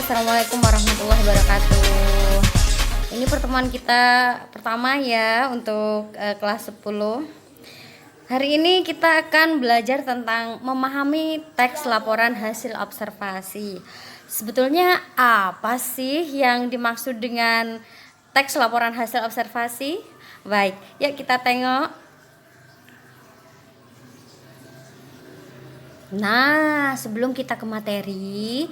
Assalamualaikum warahmatullahi wabarakatuh. Ini pertemuan kita pertama ya untuk kelas 10. Hari ini kita akan belajar tentang memahami teks laporan hasil observasi. Sebetulnya apa sih yang dimaksud dengan teks laporan hasil observasi? Baik, yuk kita tengok. Nah, sebelum kita ke materi,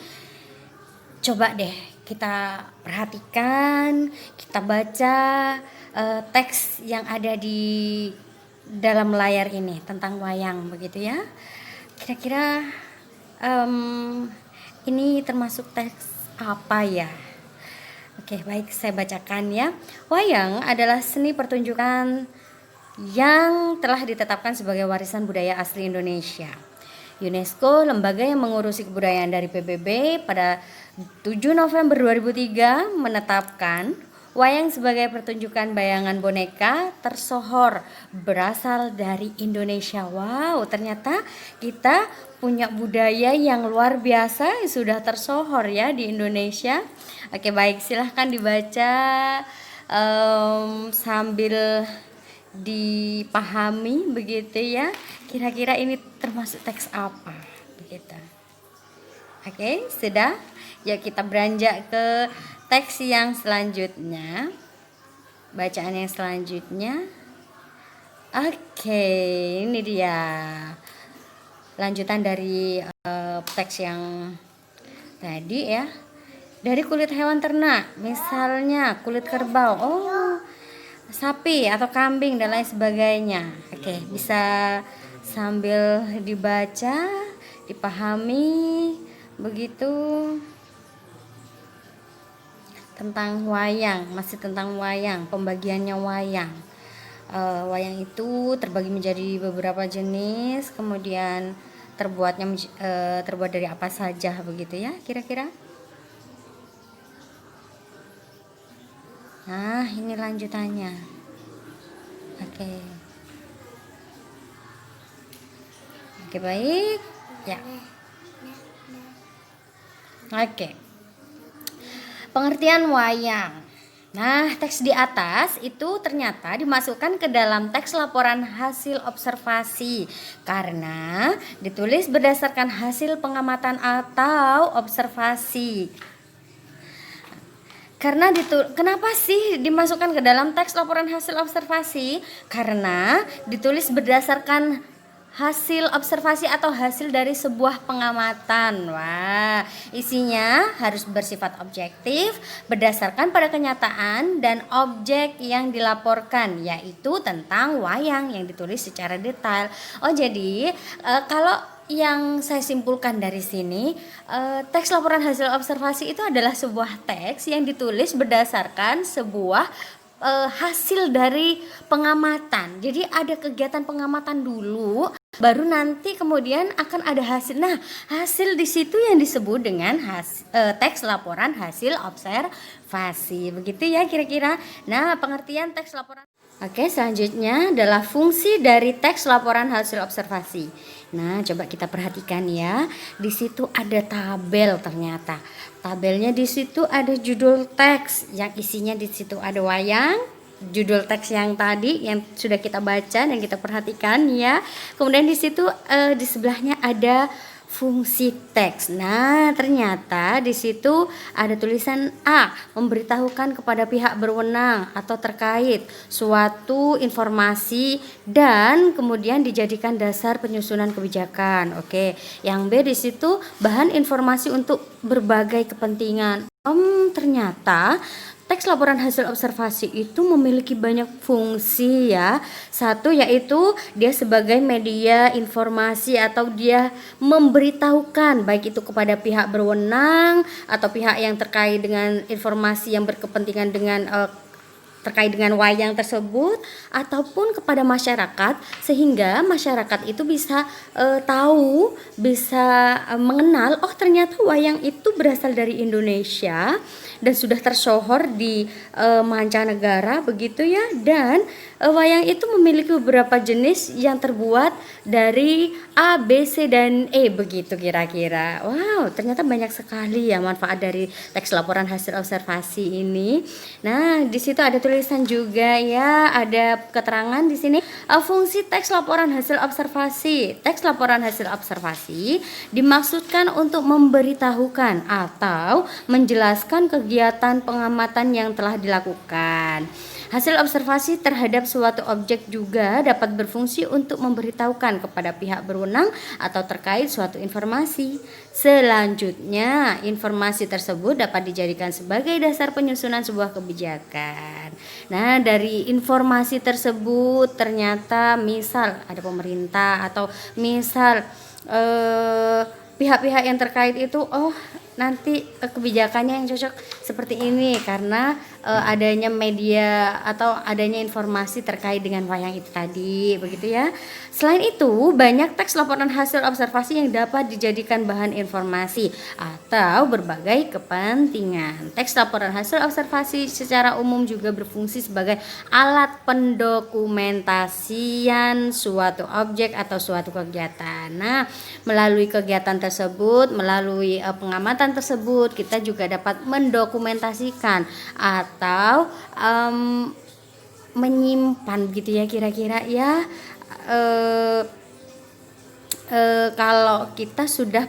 coba deh kita perhatikan, kita baca teks yang ada di dalam layar ini tentang wayang, begitu ya. Kira-kira ini termasuk teks apa ya? Oke, baik, saya bacakan ya. Wayang adalah seni pertunjukan yang telah ditetapkan sebagai warisan budaya asli Indonesia. UNESCO, lembaga yang mengurusi kebudayaan dari PBB, pada 7 November 2003 menetapkan wayang sebagai pertunjukan bayangan boneka tersohor berasal dari Indonesia. Wow, ternyata kita punya budaya yang luar biasa, sudah tersohor ya di Indonesia. Oke, baik, silahkan dibaca sambil dipahami begitu ya. Kira-kira ini termasuk teks apa begitu. Oke, sudah. Ya, kita beranjak ke teks yang selanjutnya. Bacaan yang selanjutnya. Oke, ini dia. Lanjutan dari teks yang tadi ya. Dari kulit hewan ternak, misalnya kulit kerbau. Oh, sapi atau kambing dan lain sebagainya. Oke, bisa sambil dibaca, dipahami begitu tentang wayang, masih tentang wayang, pembagiannya wayang. Wayang itu terbagi menjadi beberapa jenis, kemudian terbuat dari apa saja begitu ya, kira-kira. Nah, ini lanjutannya. Oke. Oke, baik. Ya. Oke. Pengertian wayang. Nah, teks di atas itu ternyata dimasukkan ke dalam teks laporan hasil observasi karena ditulis berdasarkan hasil pengamatan atau observasi. Kenapa sih dimasukkan ke dalam teks laporan hasil observasi? Karena ditulis berdasarkan hasil observasi atau hasil dari sebuah pengamatan. Wah, isinya harus bersifat objektif, berdasarkan pada kenyataan dan objek yang dilaporkan, yaitu tentang wayang yang ditulis secara detail. Oh, jadi kalau yang saya simpulkan dari sini, teks laporan hasil observasi itu adalah sebuah teks yang ditulis berdasarkan sebuah hasil dari pengamatan. Jadi ada kegiatan pengamatan dulu, baru nanti kemudian akan ada hasil. Nah, hasil di situ yang disebut dengan teks laporan hasil observasi. Begitu ya kira-kira. Nah, pengertian teks laporan. Oke, selanjutnya adalah fungsi dari teks laporan hasil observasi. Nah, coba kita perhatikan ya. Di situ ada tabel ternyata. Tabelnya di situ ada judul teks yang isinya di situ ada wayang, judul teks yang tadi yang sudah kita baca dan kita perhatikan ya. Kemudian di situ di sebelahnya ada fungsi teks. Nah, ternyata di situ ada tulisan A, memberitahukan kepada pihak berwenang atau terkait suatu informasi dan kemudian dijadikan dasar penyusunan kebijakan. Oke, yang B di situ bahan informasi untuk berbagai kepentingan. Ternyata teks laporan hasil observasi itu memiliki banyak fungsi ya. Satu yaitu dia sebagai media informasi atau dia memberitahukan baik itu kepada pihak berwenang atau pihak yang terkait dengan informasi yang berkepentingan dengan terkait dengan wayang tersebut ataupun kepada masyarakat sehingga masyarakat itu bisa tahu, bisa mengenal oh ternyata wayang itu berasal dari Indonesia dan sudah tersohor di mancanegara begitu ya, dan Wayang itu memiliki beberapa jenis yang terbuat dari A, B, C, dan E begitu kira-kira. Wow, ternyata banyak sekali ya manfaat dari teks laporan hasil observasi ini. Nah, di situ ada tulisan juga ya, ada keterangan di sini fungsi teks laporan hasil observasi. Teks laporan hasil observasi dimaksudkan untuk memberitahukan atau menjelaskan kegiatan pengamatan yang telah dilakukan. Hasil observasi terhadap suatu objek juga dapat berfungsi untuk memberitahukan kepada pihak berwenang atau terkait suatu informasi. Selanjutnya, informasi tersebut dapat dijadikan sebagai dasar penyusunan sebuah kebijakan. Nah, dari informasi tersebut ternyata misal ada pemerintah atau misal pihak-pihak yang terkait itu nanti kebijakannya yang cocok seperti ini karena adanya media atau adanya informasi terkait dengan wayang itu tadi, begitu ya. Selain itu, banyak teks laporan hasil observasi yang dapat dijadikan bahan informasi atau berbagai kepentingan. Teks laporan hasil observasi secara umum juga berfungsi sebagai alat pendokumentasian suatu objek atau suatu kegiatan. Nah, melalui kegiatan tersebut, melalui pengamatan tersebut, kita juga dapat mendokumentasikan atau menyimpan gitu ya kira-kira ya. Kalau kita sudah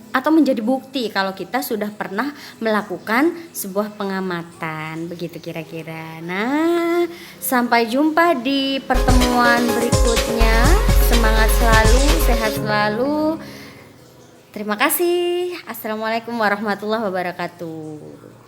atau menjadi bukti kalau kita sudah pernah melakukan sebuah pengamatan begitu kira-kira. Nah, sampai jumpa di pertemuan berikutnya. Semangat selalu, sehat selalu. Terima kasih. Assalamualaikum warahmatullahi wabarakatuh.